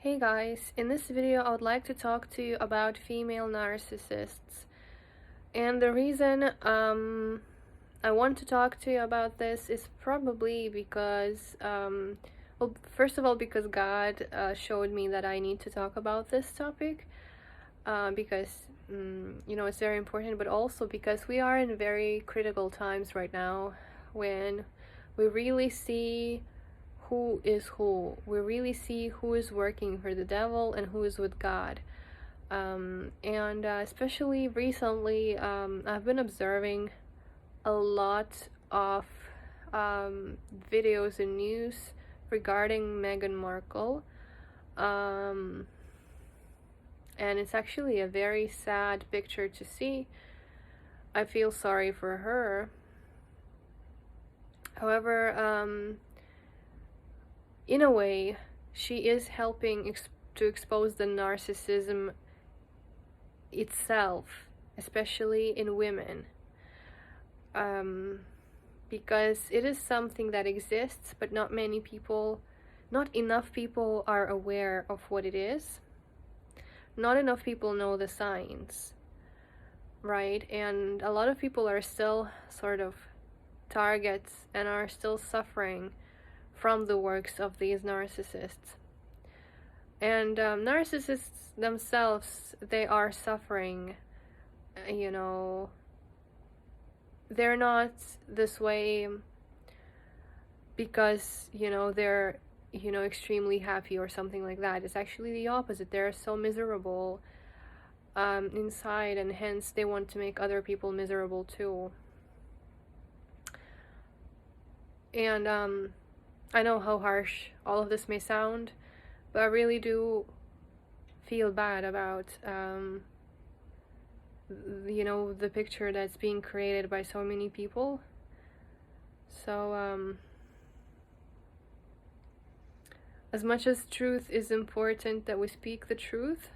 Hey guys, in this video I would like to talk to you about female narcissists. And the reason I want to talk to you about this is probably because, well, first of all, because God showed me that I need to talk about this topic because, it's very important, but also because we are in very critical times right now when we really see who is who. We really see who is working for the devil and who is with God. And especially recently, I've been observing a lot of videos and news regarding Meghan Markle. And it's actually a very sad picture to see. I feel sorry for her. However, in a way, she is helping to expose the narcissism itself, especially in women, because it is something that exists, but not enough people are aware of what it is. Not enough people know the signs, right? And a lot of people are still sort of targets and are still suffering from the works of these narcissists. And narcissists themselves, they are suffering. They're not this way because they're extremely happy or something like that. It's actually the opposite. They're so miserable inside, and hence they want to make other people miserable too. And I know how harsh all of this may sound, but I really do feel bad about the picture that's being created by so many people. So as much as truth is important, that we speak the truth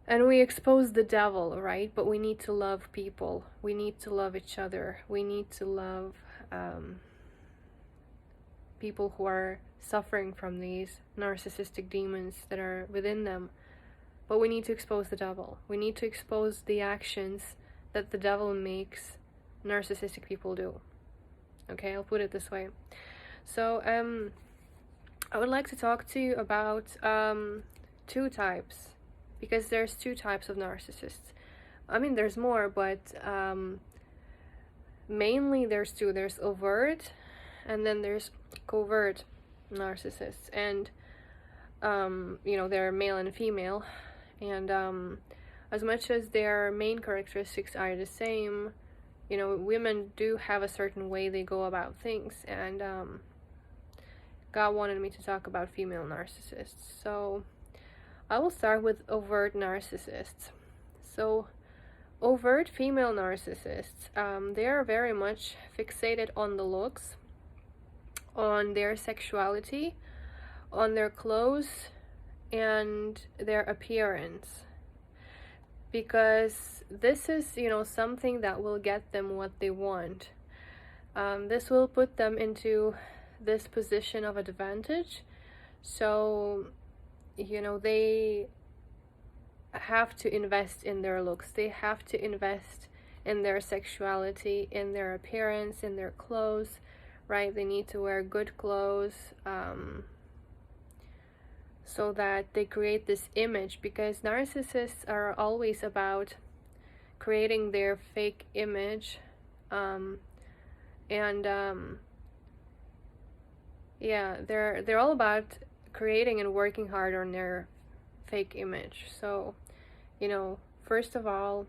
and we expose the devil, right? But we need to love people. We need to love each other. We need to love people who are suffering from these narcissistic demons that are within them. But we need to expose the devil. We need to expose the actions that the devil makes narcissistic people do. Okay, I'll put it this way. So I would like to talk to you about two types, because there's two types of narcissists. I mean, there's more, but mainly there's two. There's overt and then there's covert narcissists. And they're male and female. And as much as their main characteristics are the same, women do have a certain way they go about things. And God wanted me to talk about female narcissists. So I will start with overt narcissists. So overt female narcissists, they are very much fixated on the looks, on their sexuality, on their clothes, and their appearance, because this is something that will get them what they want. This will put them into this position of advantage. So they have to invest in their looks. They have to invest in their sexuality, in their appearance, in their clothes, right? They need to wear good clothes, so that they create this image, because narcissists are always about creating their fake image, they're all about creating and working hard on their fake image. So first of all,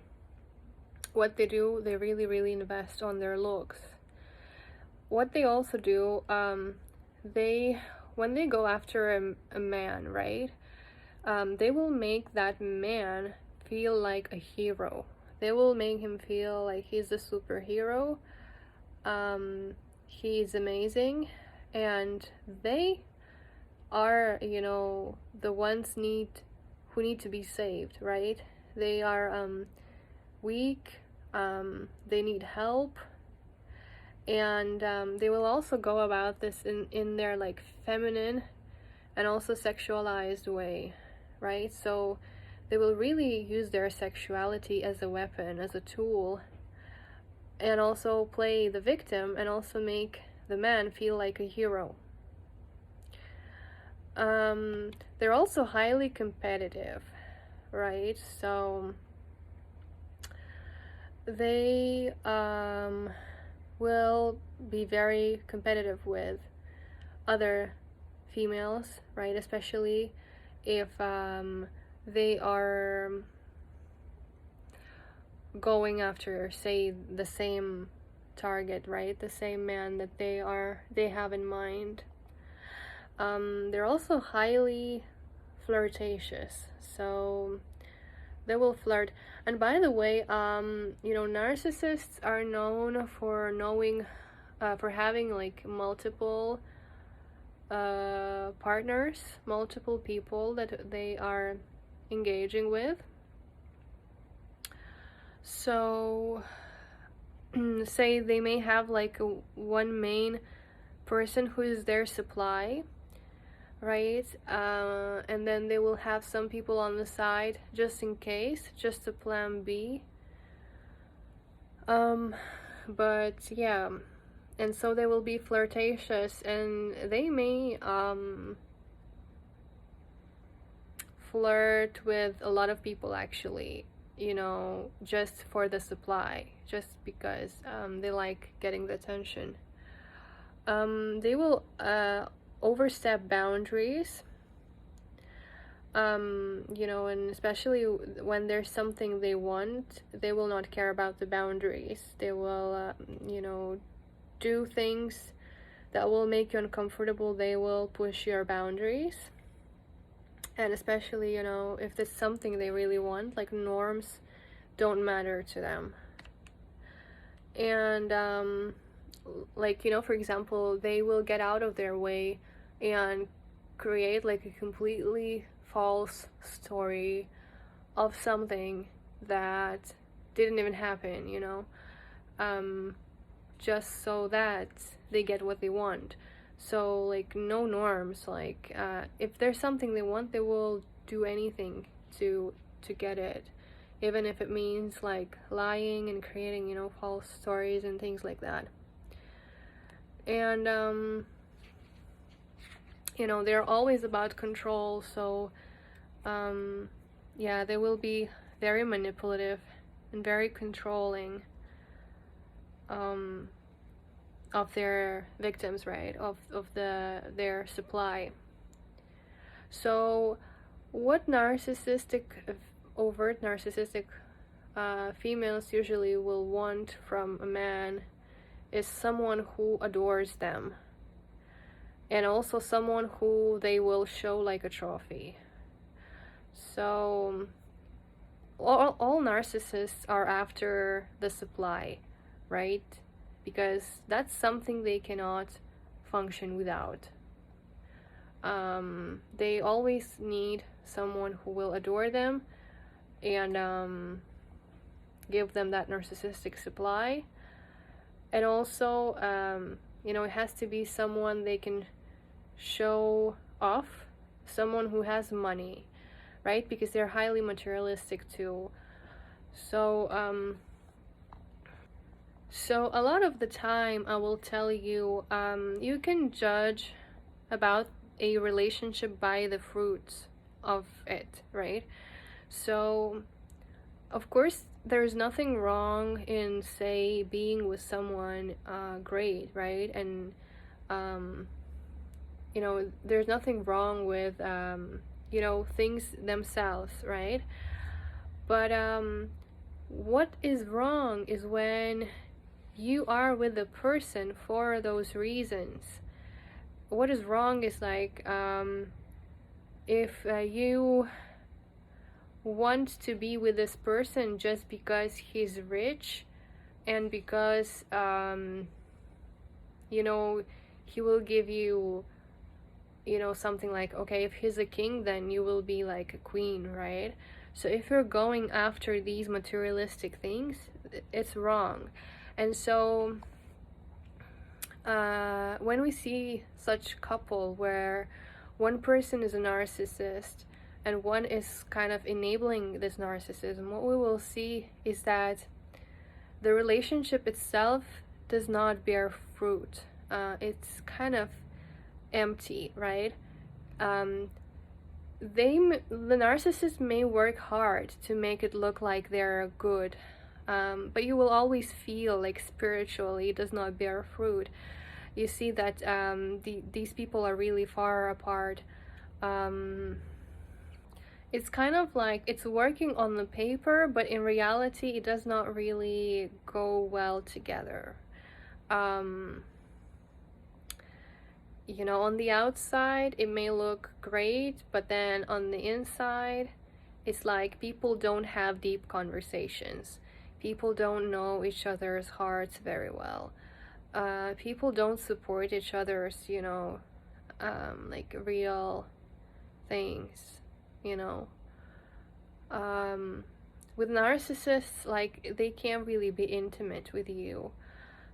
what they do, they really invest on their looks. What they also do, when they go after a man, right, they will make that man feel like a hero. They will make him feel like he's a superhero. He's amazing, and they are the ones who need to be saved, right? They are weak, they need help, and they will also go about this in their like feminine and also sexualized way, right? So they will really use their sexuality as a weapon, as a tool, and also play the victim and also make the man feel like a hero. They're also highly competitive, right? So they will be very competitive with other females, right? Especially if they are going after, say, the same target, right? The same man that they have in mind. They're also highly flirtatious, so they will flirt. And by the way, narcissists are known for for having like multiple partners, multiple people that they are engaging with. So say they may have like one main person who is their supply, right? And then they will have some people on the side just in case, just a plan B. But yeah, and so they will be flirtatious, and they may flirt with a lot of people actually, just for the supply, just because they like getting the attention. They will overstep boundaries, and especially when there's something they want, they will not care about the boundaries. They will, do things that will make you uncomfortable. They will push your boundaries. And especially, if there's something they really want, like norms don't matter to them. And, for example, they will get out of their way and create like a completely false story of something that didn't even happen, just so that they get what they want. So like no norms, like if there's something they want, they will do anything to get it, even if it means like lying and creating false stories and things like that. And they're always about control, so they will be very manipulative and very controlling of their victims, right? Of their supply. So what overt narcissistic females usually will want from a man is someone who adores them, and also someone who they will show like a trophy. So all narcissists are after the supply, right? Because that's something they cannot function without. They always need someone who will adore them and give them that narcissistic supply. And also, it has to be someone they can show off, someone who has money, right? Because they're highly materialistic too. So a lot of the time I will tell you, you can judge about a relationship by the fruits of it, right? So of course there's nothing wrong in, say, being with someone great, right? And there's nothing wrong with things themselves, right? But what is wrong is when you are with the person for those reasons. What is wrong is like if you want to be with this person just because he's rich and because he will give you something like, okay, if he's a king, then you will be like a queen, right? So if you're going after these materialistic things, it's wrong. And so when we see such couple where one person is a narcissist and one is kind of enabling this narcissism, what we will see is that the relationship itself does not bear fruit. It's kind of empty, right? The narcissist may work hard to make it look like they're good, but you will always feel like spiritually it does not bear fruit. You see that these people are really far apart. It's kind of like it's working on the paper, but in reality it does not really go well together. You know, on the outside it may look great, but then on the inside it's like people don't have deep conversations. People don't know each other's hearts very well. People don't support each other's, you know, like real things, you know. With narcissists, like, they can't really be intimate with you.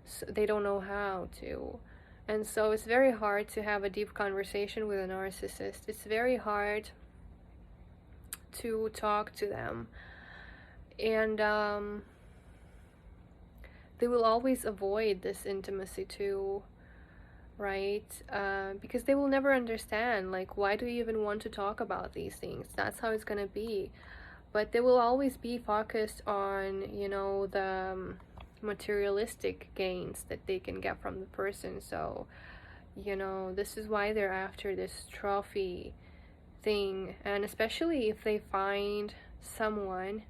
So they don't know how to. And so it's very hard to have a deep conversation with a narcissist. It's very hard to talk to them. And they will always avoid this intimacy too, right? Because they will never understand, like, why do you even want to talk about these things? That's how it's gonna be. But they will always be focused on, you know, the materialistic gains that they can get from the person. So, you know, this is why they're after this trophy thing. And especially if they find someone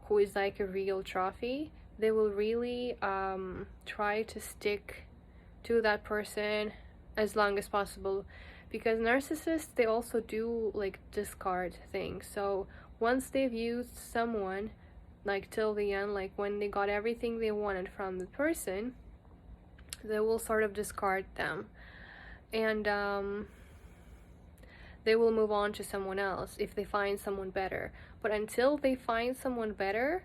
who is like a real trophy, they will really try to stick to that person as long as possible, because narcissists, they also do like discard things. So once they've used someone like till the end, like when they got everything they wanted from the person, they will sort of discard them, and they will move on to someone else if they find someone better. But until they find someone better,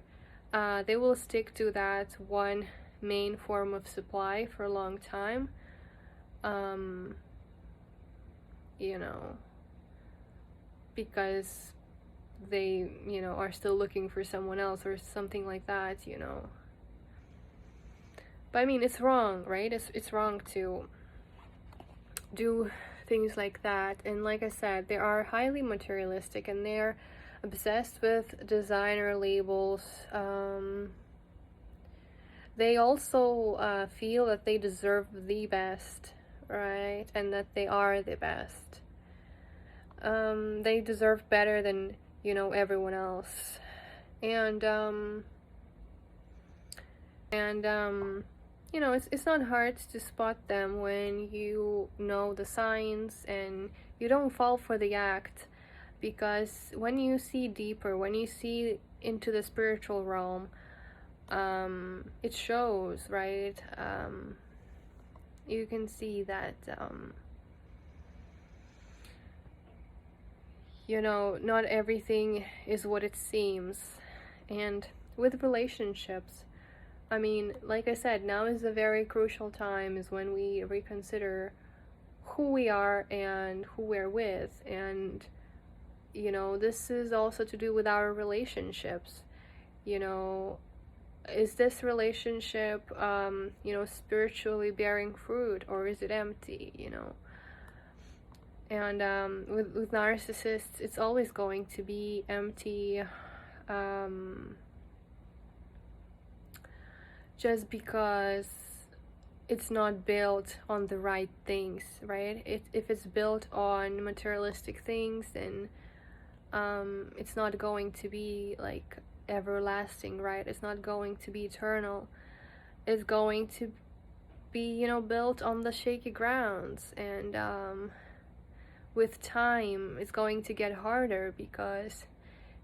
they will stick to that one main form of supply for a long time. You know, because they, you know, are still looking for someone else or something like that, you know. But I mean, it's wrong, right? It's wrong to do things like that. And like I said, they are highly materialistic and they're obsessed with designer labels. They also feel that they deserve the best, right? And that they are the best. They deserve better than, you know, everyone else. And you know, it's not hard to spot them when you know the signs and you don't fall for the act, because when you see deeper, when you see into the spiritual realm, it shows, right? You can see that you know, not everything is what it seems. And with relationships, I mean, like I said, now is a very crucial time, is when we reconsider who we are and who we're with. And, you know, this is also to do with our relationships. You know, is this relationship, you know, spiritually bearing fruit, or is it empty, you know? And with narcissists, it's always going to be empty, just because it's not built on the right things, right? If it's built on materialistic things, then it's not going to be like everlasting, right? It's not going to be eternal. It's going to be, you know, built on the shaky grounds. And with time, it's going to get harder, because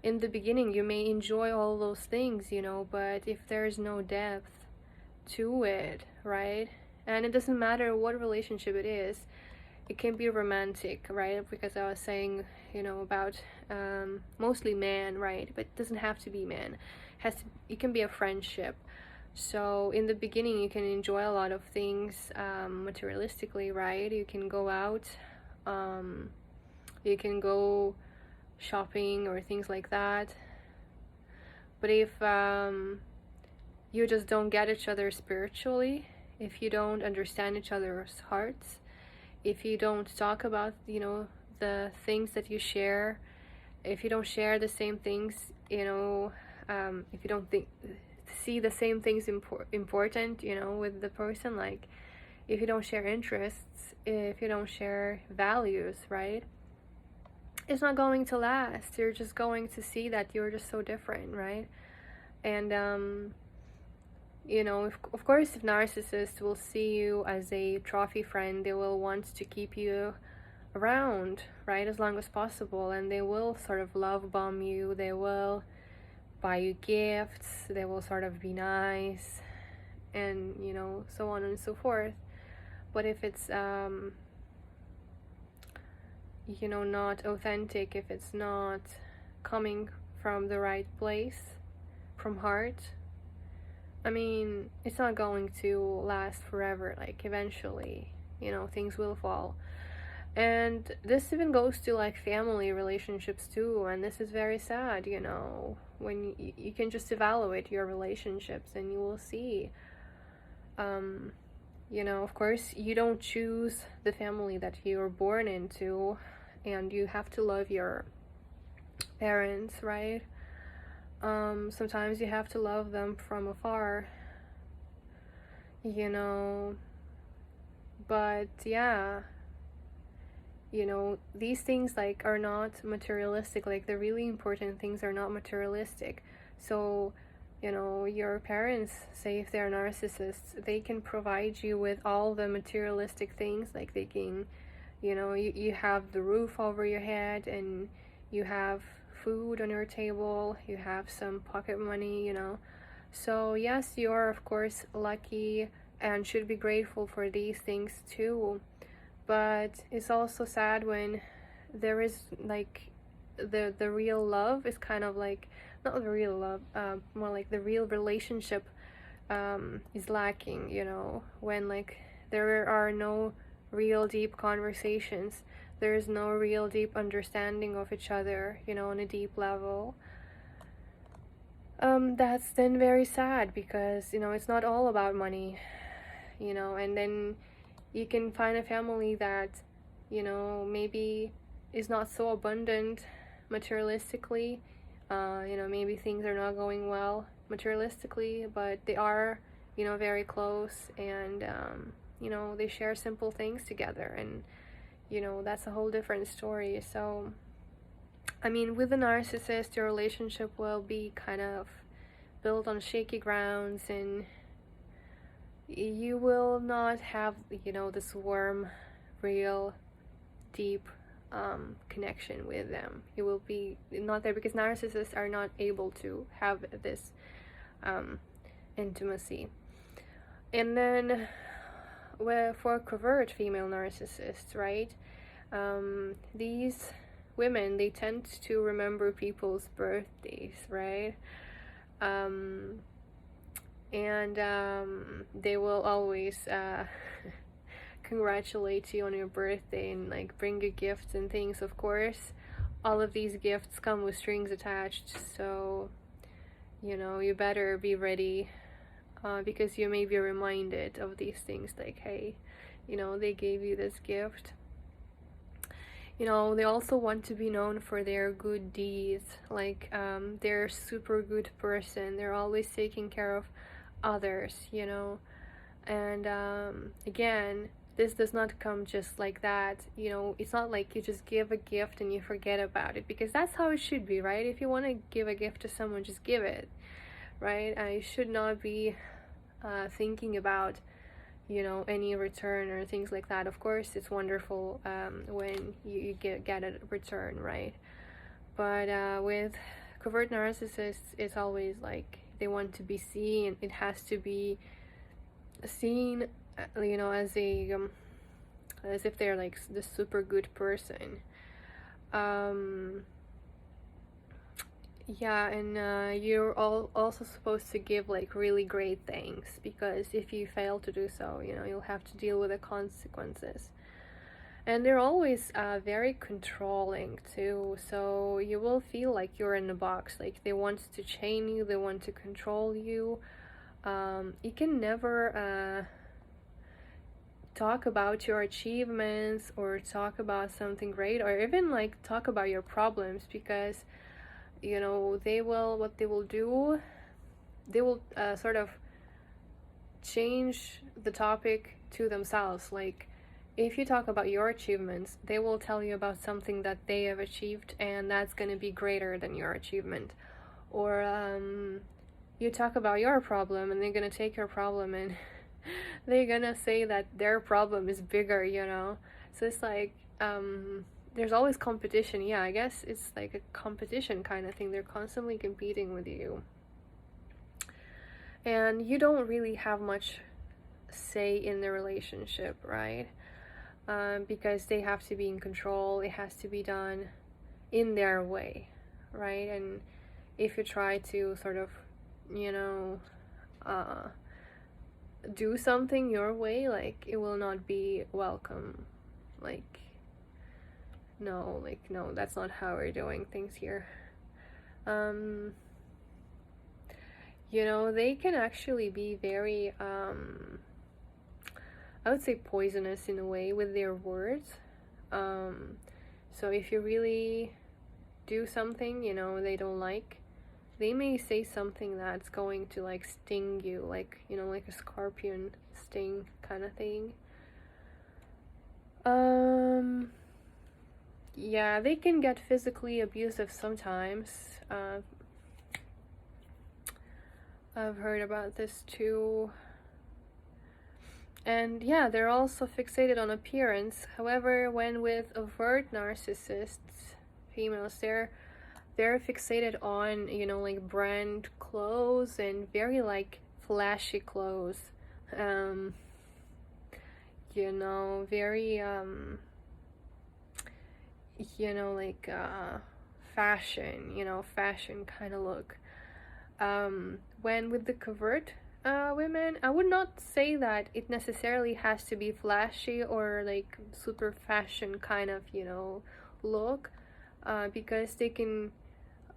in the beginning you may enjoy all those things, you know, but if there's no depth to it, right? And it doesn't matter what relationship it is. It can be romantic, right? Because I was saying, you know, about mostly man, right? But it doesn't have to be man. It can be a friendship. So in the beginning you can enjoy a lot of things materialistically, right? You can go out, you can go shopping or things like that. But if you just don't get each other spiritually, if you don't understand each other's hearts, if you don't talk about, the things that you share, if you don't share the same things, if you don't see the same things important, with the person, like if you don't share interests, if you don't share values, right? It's not going to last. You're just going to see that you're just so different, right? And of course, if narcissists will see you as a trophy friend, they will want to keep you around, right, as long as possible, and they will sort of love bomb you, they will buy you gifts, they will sort of be nice, and so on and so forth. But if it's not authentic, if it's not coming from the right place, from heart, I mean, it's not going to last forever. Like, eventually, things will fall. And this even goes to like family relationships too, and this is very sad, when you can just evaluate your relationships and you will see, of course, you don't choose the family that you were born into, and you have to love your parents, right? Sometimes you have to love them from afar, but yeah, these things like are not materialistic. Like, the really important things are not materialistic. So, your parents, say if they're narcissists, they can provide you with all the materialistic things. Like, they can, you have the roof over your head, and you have food on your table, you have some pocket money, So yes, you are of course lucky and should be grateful for these things too. But it's also sad when there is like the real love is kind of like, not the real love, more like the real relationship is lacking, when like there are no real deep conversations, there is no real deep understanding of each other, on a deep level. That's then very sad, because it's not all about money, and then you can find a family that maybe is not so abundant materialistically, maybe things are not going well materialistically, but they are very close, and they share simple things together, and that's a whole different story. So I mean, with a narcissist, your relationship will be kind of built on shaky grounds, and you will not have this warm, real, deep connection with them. You will be not there, because narcissists are not able to have this intimacy. And then for covert female narcissists, right, these women, they tend to remember people's birthdays, right? And they will always congratulate you on your birthday and like bring you gifts and things. Of course, all of these gifts come with strings attached, so you better be ready, because you may be reminded of these things, like, hey, they gave you this gift. They also want to be known for their good deeds, like they're a super good person, they're always taking care of others, and again, this does not come just like that. It's not like you just give a gift and you forget about it, because that's how it should be, right? If you want to give a gift to someone, just give it, right? You should not be thinking about any return or things like that. Of course, it's wonderful when you get a return, right? But with covert narcissists, it's always like they want to be seen. It has to be seen, as a as if they're like the super good person. Yeah, and you're also supposed to give like really great things, because if you fail to do so, you'll have to deal with the consequences. And they're always very controlling too, so you will feel like you're in a box, like they want to chain you, they want to control you. You can never talk about your achievements or talk about something great, or even like talk about your problems, because what they will do, they will sort of change the topic to themselves. Like, if you talk about your achievements, they will tell you about something that they have achieved, and that's going to be greater than your achievement. Or you talk about your problem, and they're going to take your problem and they're going to say that their problem is bigger, So it's like, there's always competition. Yeah, I guess it's like a competition kind of thing. They're constantly competing with you. And you don't really have much say in the relationship, right? Because they have to be in control. It has to be done in their way, right? And if you try to sort of, do something your way, like, it will not be welcome. No, that's not how we're doing things here. They can actually be very, I would say poisonous in a way with their words. So if you really do something, they don't like, they may say something that's going to like sting you, like, like a scorpion sting kind of thing. Yeah, they can get physically abusive sometimes. I've heard about this too. And yeah, they're also fixated on appearance. However, when with overt narcissists, females, they're fixated on, like brand clothes and very like flashy clothes. Very like fashion kind of look. When with the covert women, I would not say that it necessarily has to be flashy or like super fashion kind of look, because they can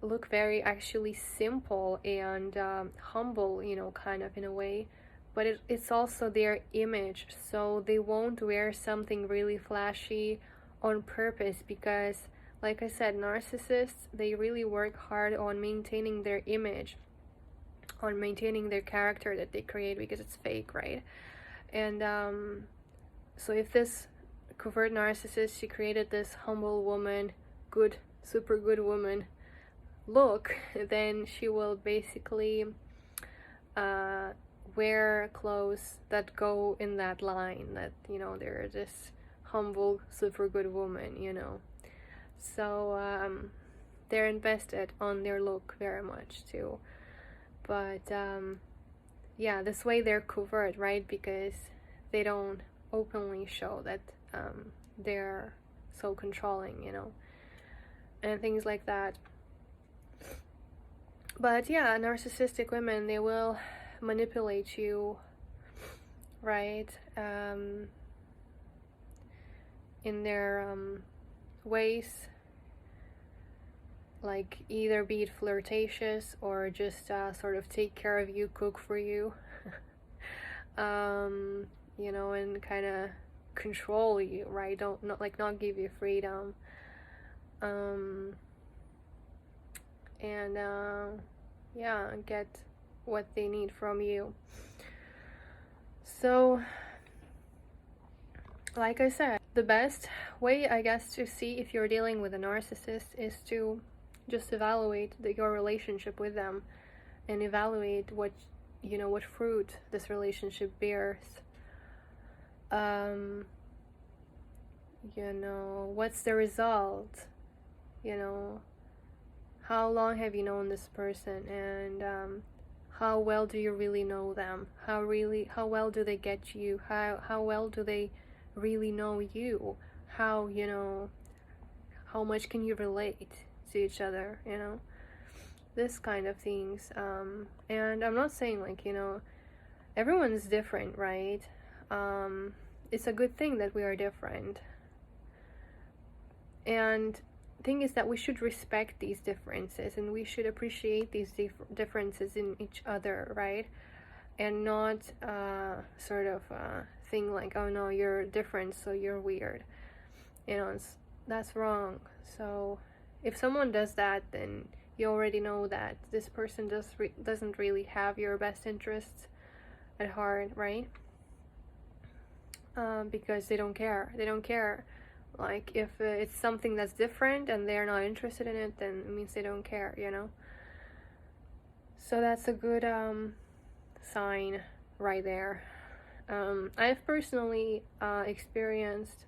look very actually simple and humble, kind of in a way, but it's also their image, so they won't wear something really flashy on purpose, because like I said, narcissists, they really work hard on maintaining their image, on maintaining their character that they create, because it's fake, right? And so if this covert narcissist, she created this humble woman, good, super good woman look, then she will basically wear clothes that go in that line, that they're this humble, super good woman, so they're invested on their look very much too. But yeah, this way they're covert, right? Because they don't openly show that they're so controlling, and things like that. But yeah, narcissistic women, they will manipulate you, right? In their ways, like either be it flirtatious or just sort of take care of you, cook for you, and kind of control you, right? Not give you freedom, and yeah, get what they need from you. So like I said, the best way, I guess, to see if you're dealing with a narcissist is to just evaluate your relationship with them, and evaluate what fruit this relationship bears. What's the result? How long have you known this person, and how well do you really know them? How well do they get you? How well do they really know you? How much can you relate to each other, this kind of things. And I'm not saying like, everyone's different, right? It's a good thing that we are different, And thing is that we should respect these differences, and we should appreciate these differences in each other, right? And not sort of thing like, oh no, you're different, so you're weird. That's wrong. So if someone does that, then you already know that this person doesn't really have your best interests at heart, right? Because they don't care. Like, if it's something that's different and they're not interested in it, then it means they don't care, So that's a good sign right there. I've personally experienced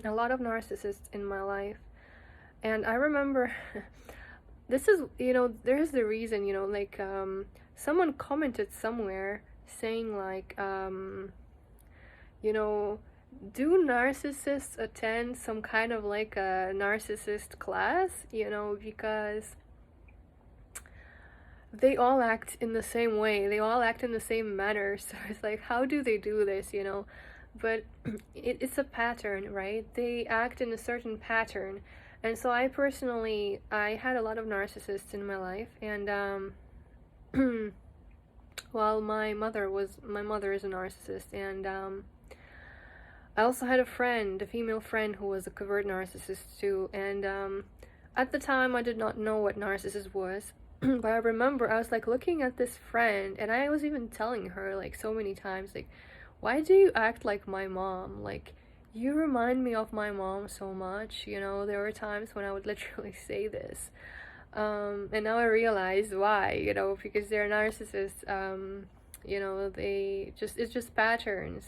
a lot of narcissists in my life, and I remember this is, there's the reason, like, someone commented somewhere saying like, do narcissists attend some kind of like a narcissist class, because they all act in the same way, they all act in the same manner. So it's like, how do they do this, but it's a pattern, right? They act in a certain pattern. And so I had a lot of narcissists in my life, and well, my mother is a narcissist, and I also had a female friend, who was a covert narcissist too. And at the time I did not know what narcissist was, but I remember I was like looking at this friend, and I was even telling her like so many times, like, why do you act like my mom? Like, you remind me of my mom so much, there were times when I would literally say this. And now I realize why, because they're narcissists. It's just patterns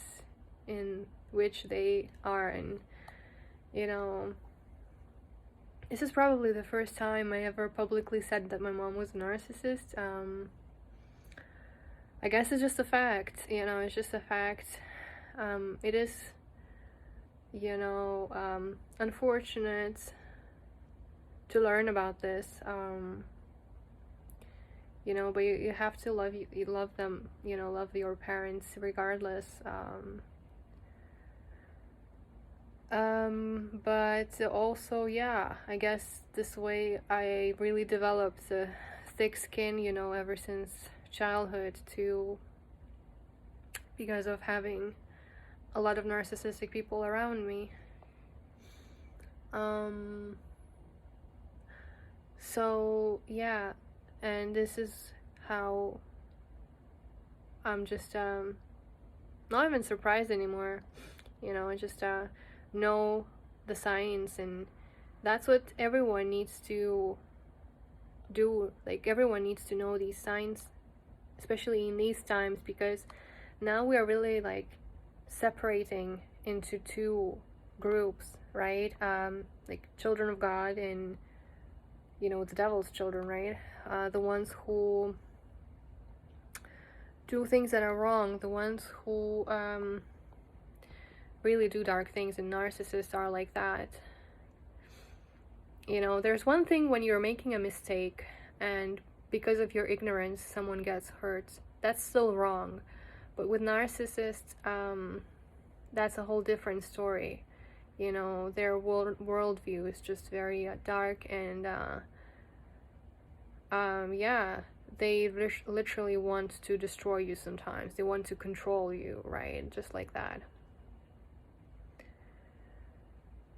in which they are. And, this is probably the first time I ever publicly said that my mom was a narcissist. I guess it's just a fact, it's just a fact. It is, unfortunate to learn about this, but you have to love them, love your parents regardless. But also, yeah, I guess this way I really developed a thick skin, ever since childhood too, because of having a lot of narcissistic people around me. So yeah, and this is how I'm just not even surprised anymore. I just know the signs, and that's what everyone needs to do. Like, everyone needs to know these signs, especially in these times, because now we are really like separating into two groups, right? Like children of God and the devil's children, right? The ones who do things that are wrong, the ones who really do dark things, and narcissists are like that. There's one thing when you're making a mistake and because of your ignorance someone gets hurt, that's still wrong. But with narcissists, that's a whole different story. Their worldview is just very dark, and yeah, they literally want to destroy you sometimes. They want to control you, right? Just like that.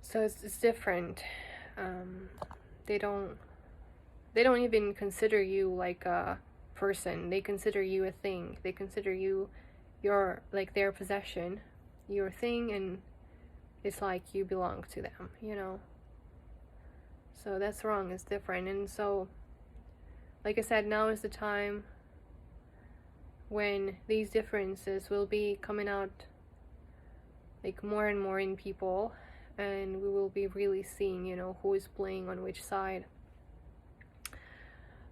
So it's different. They don't even consider you like a person. They consider you a thing. They consider you your, like, their possession, your thing, and it's like you belong to them, So that's wrong. It's different. And so, like I said, now is the time when these differences will be coming out like more and more in people, and we will be really seeing, who is playing on which side.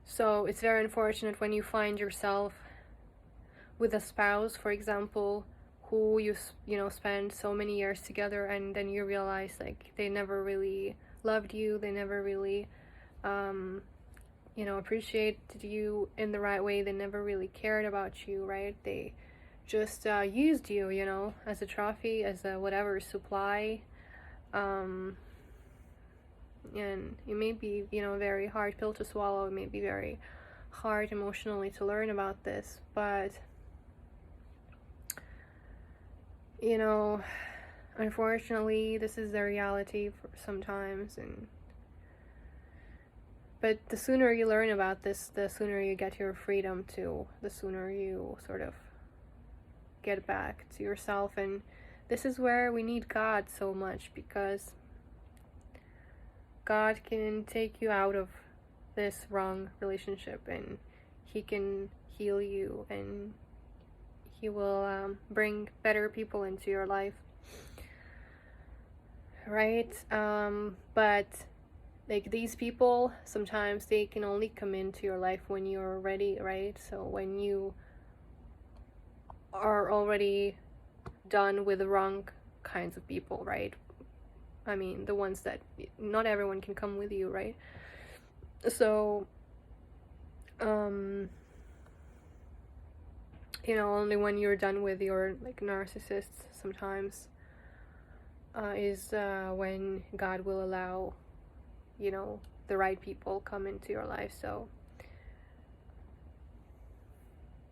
So it's very unfortunate when you find yourself with a spouse, for example, who you spend so many years together, and then you realize like they never really loved you, they never really appreciated you in the right way, they never really cared about you, right? They just used you, as a trophy, as a whatever supply. And it may be, a very hard pill to swallow. It may be very hard emotionally to learn about this, but unfortunately this is the reality for sometimes. But the sooner you learn about this, the sooner you get your freedom too, the sooner you sort of get back to yourself. And this is where we need God so much, because God can take you out of this wrong relationship, and He can heal you, and He will bring better people into your life, right? But like, these people, sometimes they can only come into your life when you're ready, right? So when you are already done with the wrong kinds of people, right? I mean, the ones that not everyone can come with you, right? So only when you're done with your like narcissists sometimes is when God will allow the right people come into your life. So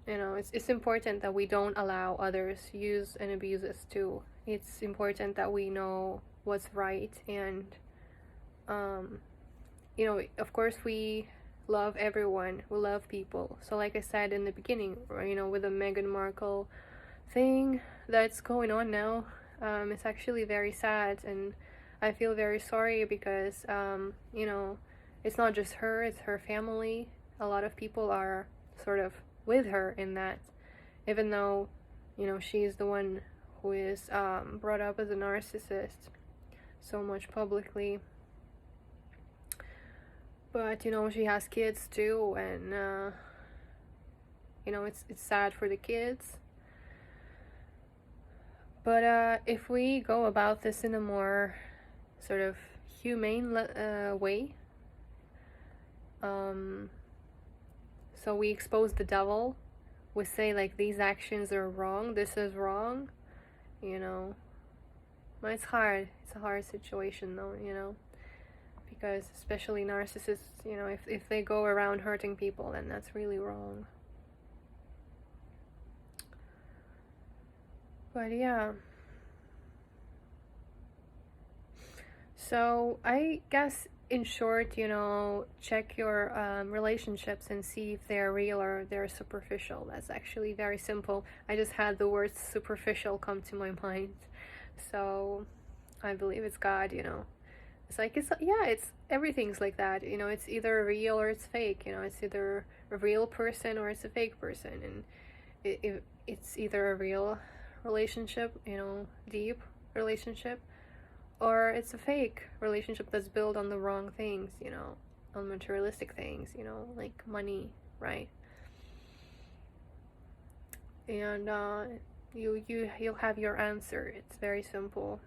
it's important that we don't allow others use and abuse us too. It's important that we know what's right, and of course we love everyone, we love people. So like I said in the beginning, with the Meghan Markle thing that's going on now, it's actually very sad, and I feel very sorry because it's not just her, it's her family. A lot of people are sort of with her in that, even though she's the one who is brought up as a narcissist so much publicly. But she has kids too, and it's sad for the kids. But if we go about this in a more sort of humane way, so we expose the devil, we say like, these actions are wrong, this is wrong, but it's hard. It's a hard situation though, because especially narcissists, if they go around hurting people, then that's really wrong. But yeah, so I guess in short, check your relationships and see if they're real or they're superficial. That's actually very simple. I just had the word superficial come to my mind, so I believe it's God. It's like, it's everything's like that. It's either real or it's fake. It's either a real person or it's a fake person, and it's either a real relationship, deep relationship, or it's a fake relationship that's built on the wrong things, on materialistic things, like money, right? And you'll have your answer. It's very simple.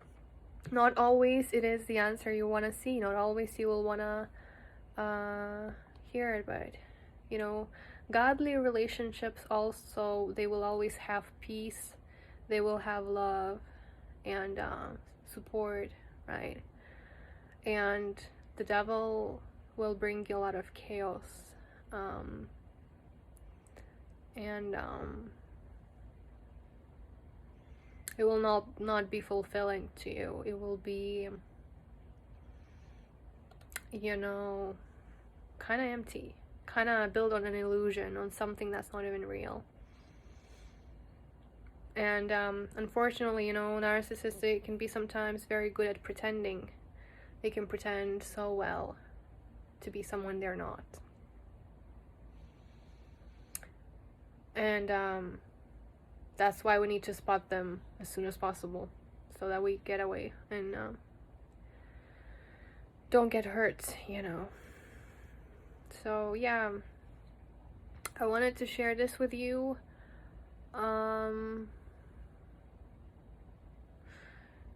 Not always it is the answer you want to see. Not always you will want to hear it, but godly relationships also, they will always have peace. They will have love and support, right? And the devil will bring you a lot of chaos, and it will not be fulfilling to you. It will be kind of empty, kind of built on an illusion, on something that's not even real. And unfortunately, narcissists, they can be sometimes very good at pretending. They can pretend so well to be someone they're not. And that's why we need to spot them as soon as possible, so that we get away and don't get hurt, So yeah, I wanted to share this with you.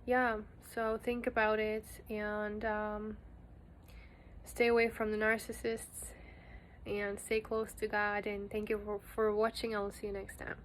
Yeah, so think about it, and stay away from the narcissists, and stay close to God, and thank you for watching. I will see you next time.